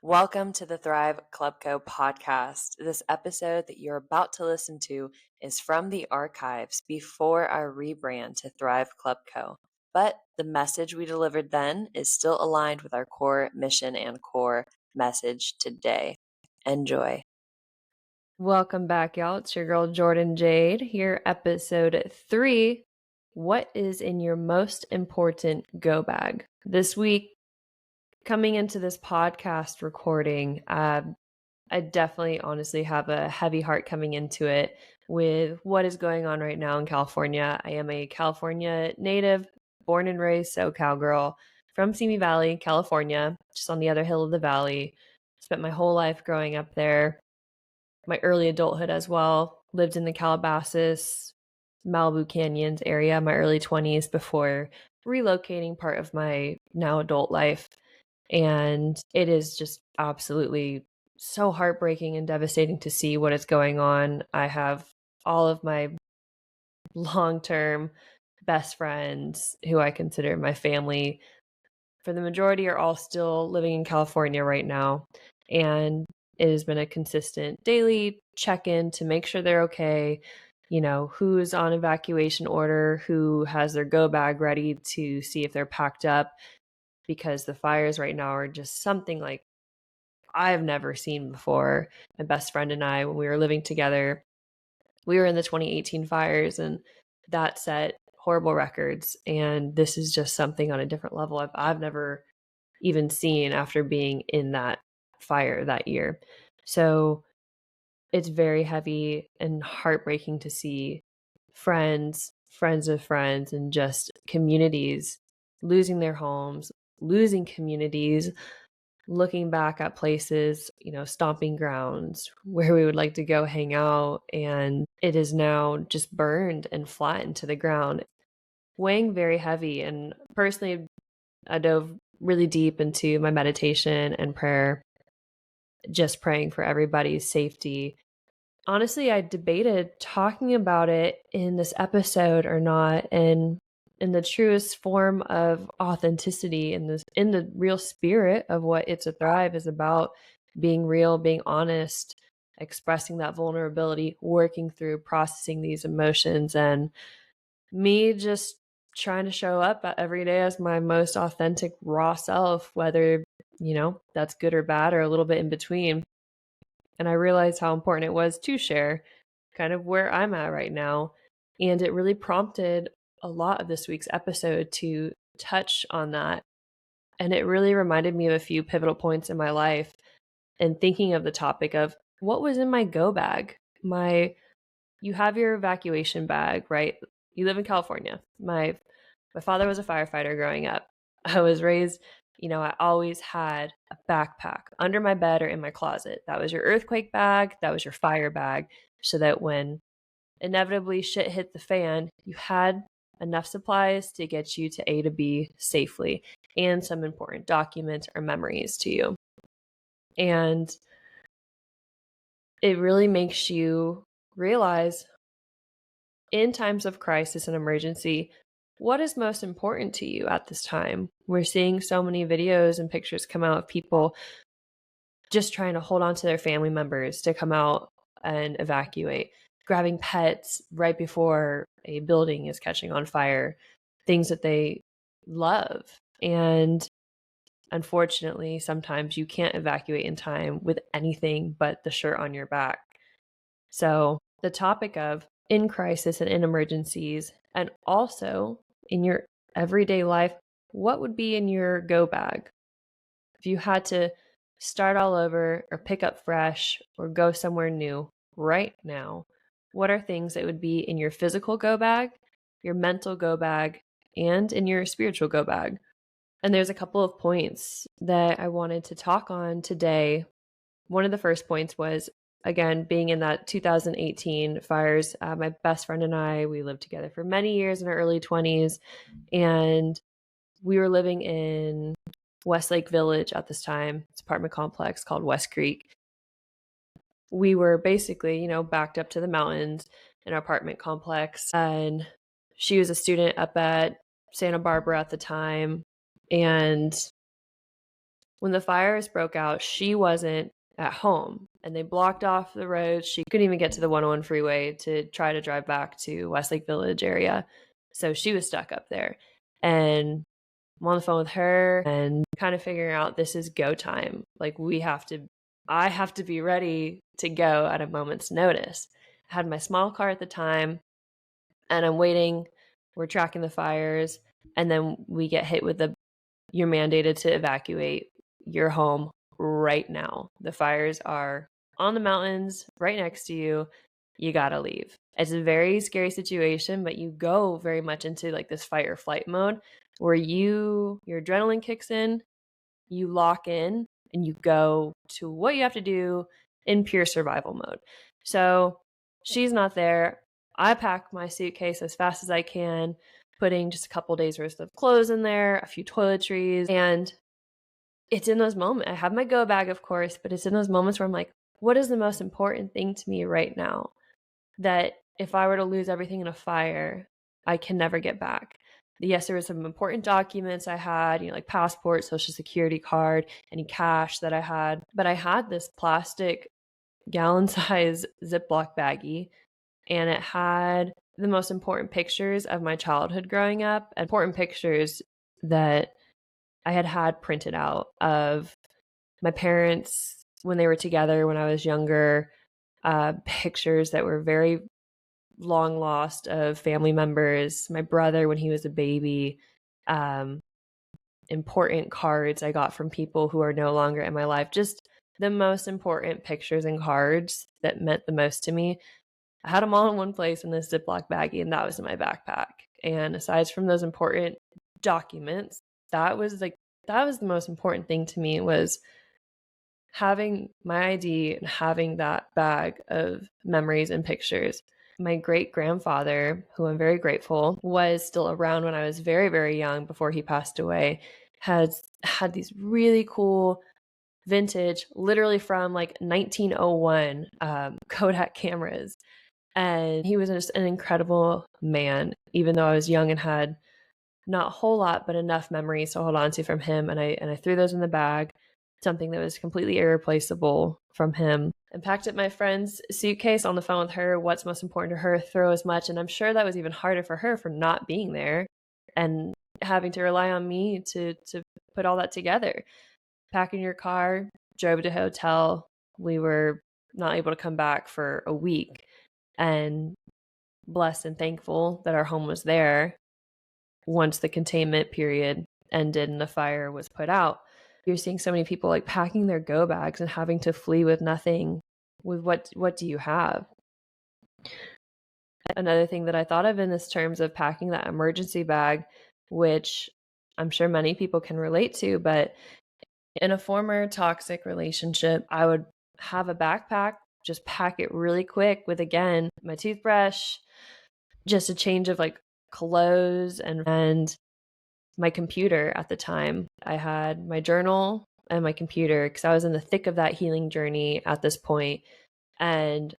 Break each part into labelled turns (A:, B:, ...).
A: Welcome to the Thrive Club Co podcast. This episode that you're about to listen to is from the archives before our rebrand to Thrive Club Co. But the message we delivered then is still aligned with our core mission and core message today. Enjoy. Welcome back, y'all. It's your girl Jordan Jade here, episode 3. What is in your most important go bag? This week, coming into this podcast recording, I definitely honestly have a heavy heart coming into it with what is going on right now in California. I am a California native, born and raised SoCal girl from Simi Valley, California, just on the other hill of the valley. Spent my whole life growing up there, my early adulthood as well. Lived in the Calabasas, Malibu Canyons area, my early 20s before relocating part of my now adult life. And it is just absolutely so heartbreaking and devastating to see what is going on. I have all of my long-term best friends who I consider my family, for the majority, are all still living in California right now. And it has been a consistent daily check-in to make sure they're okay. You know, who's on evacuation order, who has their go bag ready to see if they're packed up, because the fires right now are just something like I've never seen before. My best friend and I, when we were living together, we were in the 2018 fires, and that set horrible records. And this is just something on a different level I've never even seen after being in that fire that year. So it's very heavy and heartbreaking to see friends of friends, and just communities losing their homes, losing communities, looking back at places, stomping grounds where we would like to go hang out, and it is now just burned and flattened to the ground, weighing very heavy. And personally, I dove really deep into my meditation and prayer, just praying for everybody's safety. Honestly, I debated talking about it in this episode or not, and in the truest form of authenticity, in the real spirit of what It's a Thrive is about, being real, being honest, expressing that vulnerability, working through processing these emotions, and me just trying to show up every day as my most authentic, raw self, whether, that's good or bad or a little bit in between. And I realized how important it was to share kind of where I'm at right now. And it really prompted a lot of this week's episode to touch on that. And it really reminded me of a few pivotal points in my life, and thinking of the topic of what was in my go bag. You have your evacuation bag, right? You live in California. My father was a firefighter growing up. I was raised, I always had a backpack under my bed or in my closet. That was your earthquake bag. That was your fire bag. So that when inevitably shit hit the fan, you had enough supplies to get you to A to B safely, and some important documents or memories to you. And it really makes you realize, in times of crisis and emergency, what is most important to you at this time. We're seeing so many videos and pictures come out of people just trying to hold on to their family members to come out and evacuate, grabbing pets right before a building is catching on fire, things that they love. And unfortunately, sometimes you can't evacuate in time with anything but the shirt on your back. So the topic of in crisis and in emergencies, and also in your everyday life, what would be in your go bag? If you had to start all over or pick up fresh or go somewhere new right now, what are things that would be in your physical go bag, your mental go bag, and in your spiritual go bag? And there's a couple of points that I wanted to talk on today. One of the first points was, again, being in that 2018 fires. My best friend and I, we lived together for many years in our early 20s, and we were living in Westlake Village at this time. It's an apartment complex called West Creek. We were basically, backed up to the mountains in our apartment complex. And she was a student up at Santa Barbara at the time. And
B: When the fires broke out, she wasn't at home and they blocked off the road. She couldn't even get to the 101 freeway to try to drive back to Westlake Village area. So she was stuck up there. And I'm on the phone with her and kind of figuring out this is go time. Like I have to be ready to go at a moment's notice. I had my small car at the time and I'm waiting. We're tracking the fires. And then we get hit with you're mandated to evacuate your home right now. The fires are on the mountains right next to you. You got to leave. It's a very scary situation, but you go very much into like this fight or flight mode where your adrenaline kicks in, you lock in, and you go to what you have to do in pure survival mode. So she's not there. I pack my suitcase as fast as I can, putting just a couple days worth of clothes in there, a few toiletries, and it's in those moments. I have my go bag, of course, but it's in those moments where I'm like, what is the most important thing to me right now? That if I were to lose everything in a fire, I can never get back. Yes, there were some important documents I had, like passport, social security card, any cash that I had. But I had this plastic gallon size Ziploc baggie, and it had the most important pictures of my childhood growing up, important pictures that I had printed out of my parents when they were together when I was younger, pictures that were very long lost of family members, my brother when he was a baby, important cards I got from people who are no longer in my life, just the most important pictures and cards that meant the most to me. I had them all in one place in this Ziploc baggie, and that was in my backpack. And aside from those important documents, that was the most important thing to me, was having my ID and having that bag of memories and pictures. My great grandfather, who I'm very grateful, was still around when I was very, very young before he passed away, had these really cool vintage, literally from like 1901 Kodak cameras. And he was just an incredible man, even though I was young and had not a whole lot, but enough memories to hold on to from him. And I threw those in the bag, something that was completely irreplaceable from him. And packed up my friend's suitcase on the phone with her, what's most important to her, throw as much. And I'm sure that was even harder for her for not being there and having to rely on me to put all that together. Pack in your car, drove to a hotel. We were not able to come back for a week, and blessed and thankful that our home was there once the containment period ended and the fire was put out. You're seeing so many people like packing their go bags and having to flee with nothing. With what do you have? Another thing that I thought of in this terms of packing that emergency bag, which I'm sure many people can relate to, but in a former toxic relationship, I would have a backpack, just pack it really quick with, again, my toothbrush, just a change of like clothes, and my computer at the time. I had my journal and my computer because I was in the thick of that healing journey at this point, and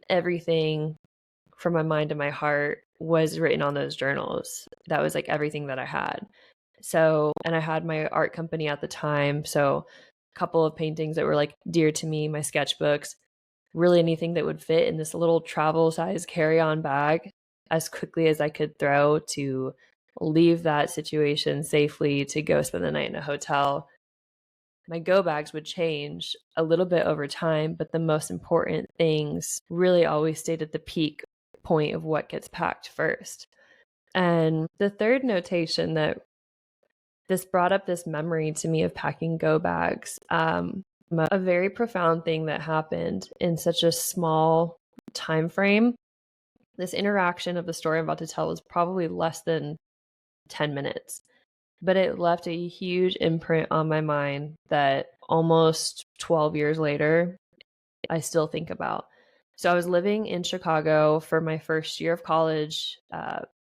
B: everything from my mind to my heart was written on those journals. That was like everything that I had. So, and I had my art company at the time, so a couple of paintings that were like dear to me, my sketchbooks, really anything that would fit in this little travel size carry-on bag as quickly as I could throw to leave that situation safely to go spend the night in a hotel. My go bags would change a little bit over time, but the most important things really always stayed at the peak point of what gets packed first. And the third notation that this brought up this memory to me of packing go bags, a very profound thing that happened in such a small time frame. This interaction of the story I'm about to tell was probably less than 10 minutes, but it left a huge imprint on my mind that almost 12 years later, I still think about. So I was living in Chicago for my first year of college,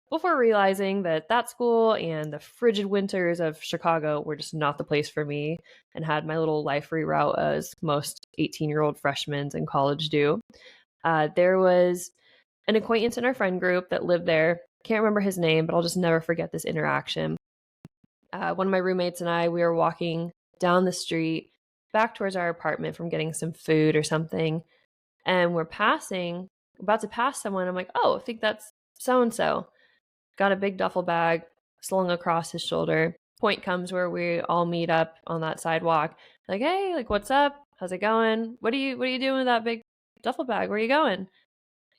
B: before realizing that school and the frigid winters of Chicago were just not the place for me, and had my little life reroute as most 18-year-old freshmen in college do. There was an acquaintance in our friend group that lived there. Can't remember his name, but I'll just never forget this interaction. One of my roommates and I, we were walking down the street back towards our apartment from getting some food or something. And we're about to pass someone. I'm like, oh, I think that's so and so. Got a big duffel bag slung across his shoulder. Point comes where we all meet up on that sidewalk. Like, hey, like, what's up? How's it going? What are you doing with that big duffel bag? Where are you going?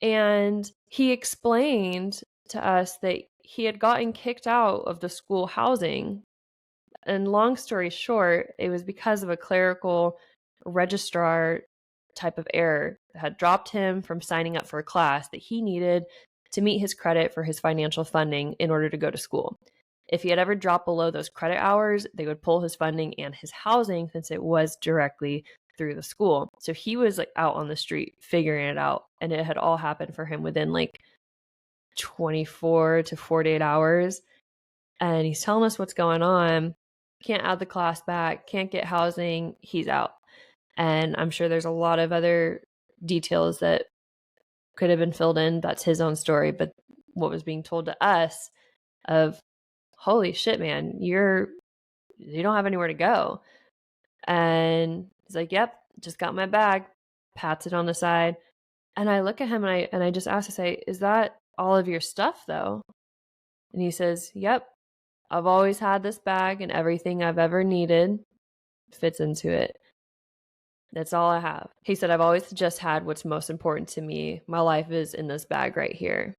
B: And he explained to us that he had gotten kicked out of the school housing. And long story short, it was because of a clerical registrar type of error that had dropped him from signing up for a class that he needed to meet his credit for his financial funding in order to go to school. If he had ever dropped below those credit hours, they would pull his funding and his housing since it was directly through the school. So he was like out on the street figuring it out, and it had all happened for him within like 24 to 48 hours. And he's telling us what's going on. Can't add the class back, can't get housing, he's out. And I'm sure there's a lot of other details that could have been filled in. That's his own story. But what was being told to us of, holy shit, man, you don't have anywhere to go. And he's like, yep, just got my bag, pats it on the side. And I look at him and I just ask to say, is that all of your stuff though? And he says, yep, I've always had this bag and everything I've ever needed fits into it. That's all I have. He said, I've always just had what's most important to me. My life is in this bag right here.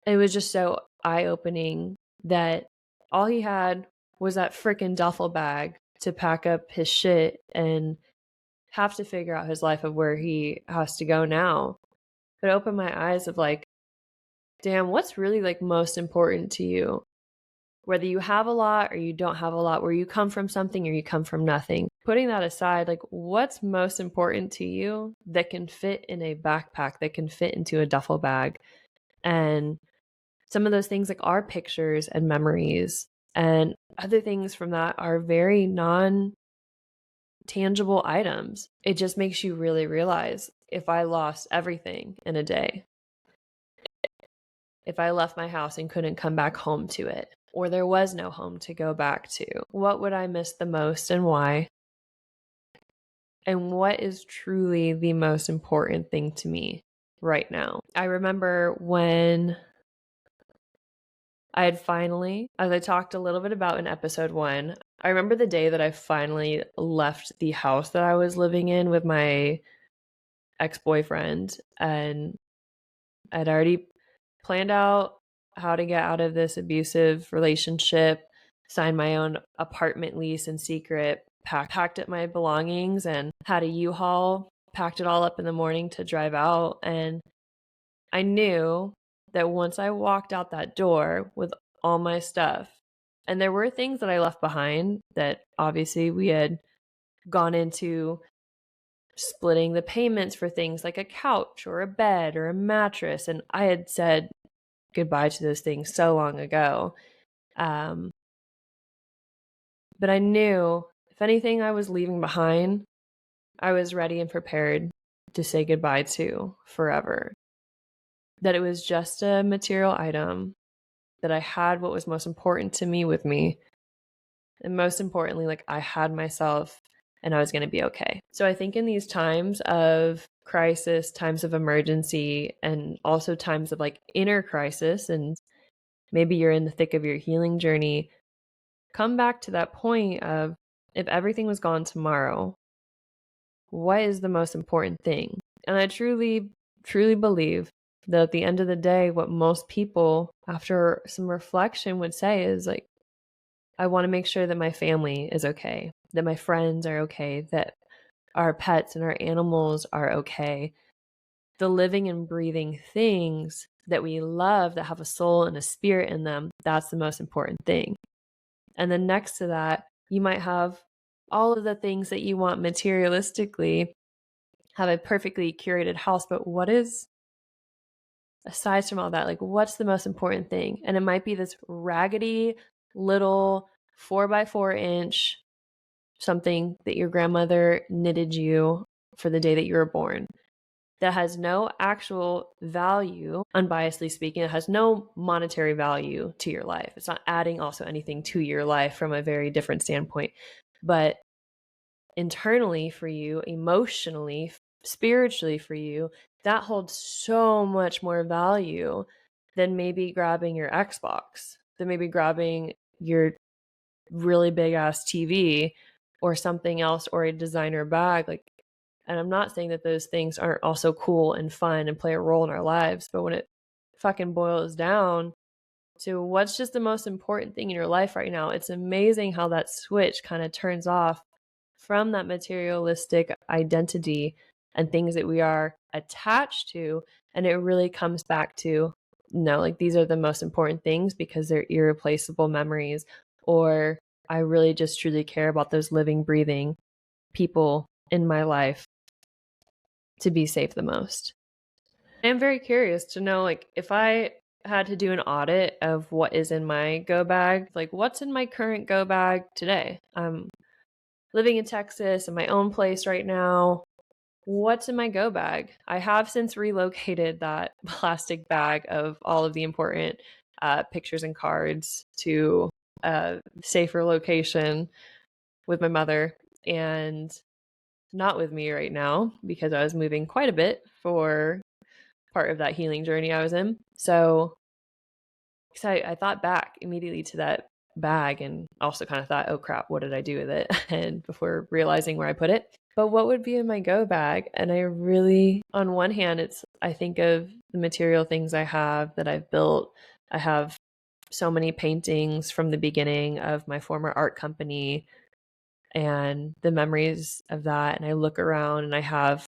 B: It was just so eye-opening that all he had was that freaking duffel bag to pack up his shit and have to figure out his life of where he has to go now. It opened my eyes of like, damn, what's really like most important to you? Whether you have a lot or you don't have a lot, where you come from something or you come from nothing. Putting that aside, like what's most important to you that can fit in a backpack, that can fit into a duffel bag? And some of those things like are pictures and memories, and other things from that are very non-tangible items. It just makes you really realize, if I lost everything in a day, if I left my house and couldn't come back home to it, or there was no home to go back to, what would I miss the most and why? And what is truly the most important thing to me right now? I remember when I had finally, as I talked a little bit about in episode 1, I remember the day that I finally left the house that I was living in with my ex-boyfriend, and I'd already planned out how to get out of this abusive relationship, signed my own apartment lease in secret, packed up my belongings, and had a U-Haul, packed it all up in the morning to drive out. And I knew that once I walked out that door with all my stuff, and there were things that I left behind that obviously we had gone into splitting the payments for things like a couch or a bed or a mattress, and I had said goodbye to those things so long ago. But I knew if anything I was leaving behind, I was ready and prepared to say goodbye to forever. That it was just a material item, that I had what was most important to me with me. And most importantly, like I had myself and I was going to be okay. So I think in these times of crisis, times of emergency, and also times of like inner crisis, and maybe you're in the thick of your healing journey, come back to that point of, if everything was gone tomorrow, what is the most important thing? And I truly, truly believe that at the end of the day, what most people, after some reflection, would say is like, I want to make sure that my family is okay, that my friends are okay, that our pets and our animals are okay. The living and breathing things that we love, that have a soul and a spirit in them, that's the most important thing. And then next to that, you might have all of the things that you want materialistically, have a perfectly curated house, but what is, aside from all that, like what's the most important thing? And it might be this raggedy little 4x4 inch something that your grandmother knitted you for the day that you were born, that has no actual value, unbiasedly speaking. It has no monetary value to your life. It's not adding also anything to your life from a very different standpoint. But internally for you, emotionally, spiritually for you, that holds so much more value than maybe grabbing your Xbox, than maybe grabbing your really big ass TV or something else, or a designer bag. Like, and I'm not saying that those things aren't also cool and fun and play a role in our lives, but when it fucking boils down to what's just the most important thing in your life right now, it's amazing how that switch kind of turns off from that materialistic identity and things that we are attached to. And it really comes back to, no, like these are the most important things because they're irreplaceable memories, or I really just truly care about those living, breathing people in my life to be safe the most. I'm very curious to know, like, if I had to do an audit of what is in my go bag, like what's in my current go bag today? I'm living in Texas in my own place right now. What's in my go bag? I have since relocated that plastic bag of all of the important pictures and cards to a safer location with my mother, and not with me right now because I was moving quite a bit for part of that healing journey I was in. So I thought back immediately to that bag and also kind of thought, oh crap, what did I do with it? And before realizing where I put it. But what would be in my go bag? And I really, on one hand, I think of the material things I have that I've built. I have so many paintings from the beginning of my former art company and the memories of that. And I look around and I have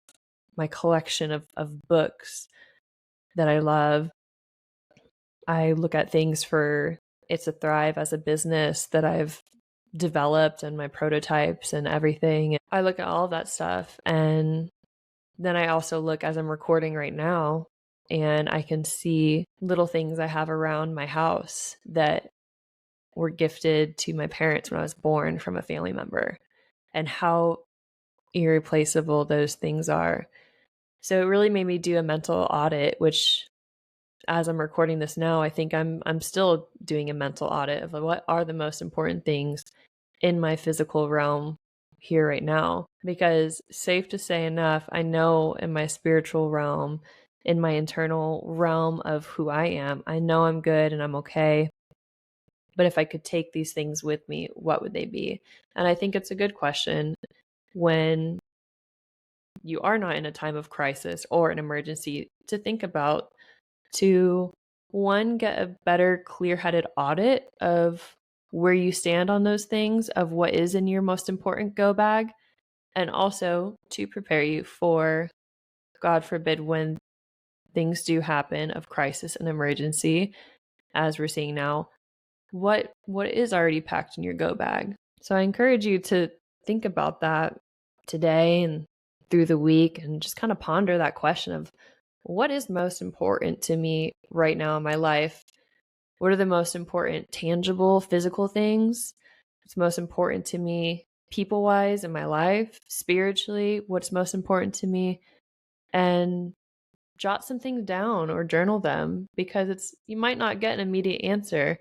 B: my collection of books that I love. I look at things for It's a Thrive as a business that I've developed and my prototypes and everything. I look at all of that stuff. And then I also look as I'm recording right now, and I can see little things I have around my house that were gifted to my parents when I was born from a family member, and how irreplaceable those things are. So it really made me do a mental audit, which as I'm recording this now, I think I'm still doing a mental audit of what are the most important things in my physical realm here right now. Because safe to say enough, I know in my spiritual realm, in my internal realm of who I am, I know I'm good and I'm okay. But if I could take these things with me, what would they be? And I think it's a good question when you are not in a time of crisis or an emergency to think about, to one, get a better clear-headed audit of where you stand on those things, of what is in your most important go bag, and also to prepare you for, God forbid, when things do happen of crisis and emergency, as we're seeing now, what is already packed in your go bag. So I encourage you to think about that today and through the week, and just kind of ponder that question of what is most important to me right now in my life? What are the most important tangible physical things? What's most important to me people wise in my life, spiritually? What's most important to me? And jot some things down or journal them, because you might not get an immediate answer.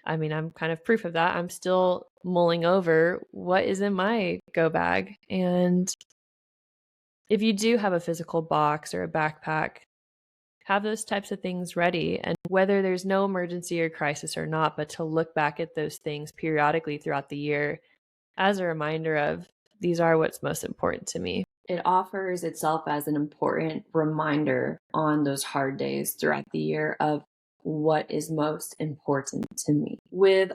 B: I mean, I'm kind of proof of that. I'm still mulling over what is in my go bag. And if you do have a physical box or a backpack, have those types of things ready. And whether there's no emergency or crisis or not, but to look back at those things periodically throughout the year as a reminder of, these are what's most important to me. It offers itself as an important reminder on those hard days throughout the year of what is most important to me. With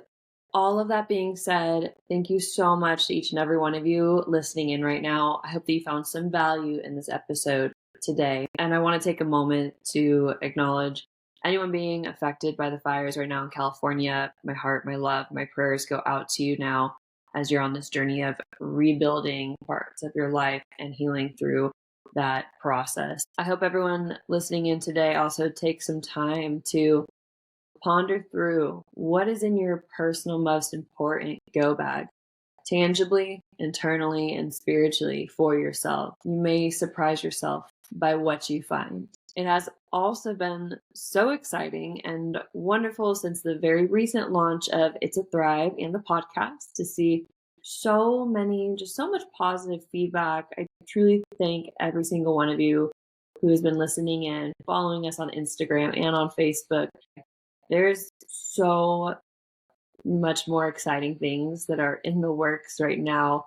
B: all of that being said, thank you so much to each and every one of you listening in right now. I hope that you found some value in this episode today. And I want to take a moment to acknowledge anyone being affected by the fires right now in California. My heart, my love, my prayers go out to you now as you're on this journey of rebuilding parts of your life and healing through that process. I hope everyone listening in today also takes some time to ponder through what is in your personal most important go bag, tangibly, internally, and spiritually for yourself. You may surprise yourself by what you find. It has also been so exciting and wonderful since the very recent launch of It's a Thrive and the podcast to see so many, just so much positive feedback. I truly thank every single one of you who has been listening and following us on Instagram and on Facebook. There's so much more exciting things that are in the works right now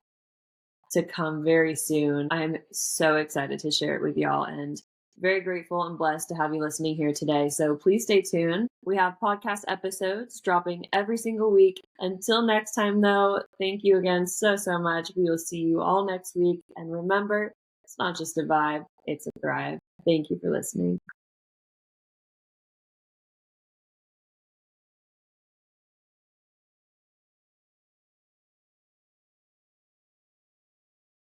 B: to come very soon. I'm so excited to share it with y'all and very grateful and blessed to have you listening here today. So please stay tuned. We have podcast episodes dropping every single week. Until next time, though, thank you again so much. We will see you all next week. And remember, it's not just a vibe, it's a thrive. Thank you for listening.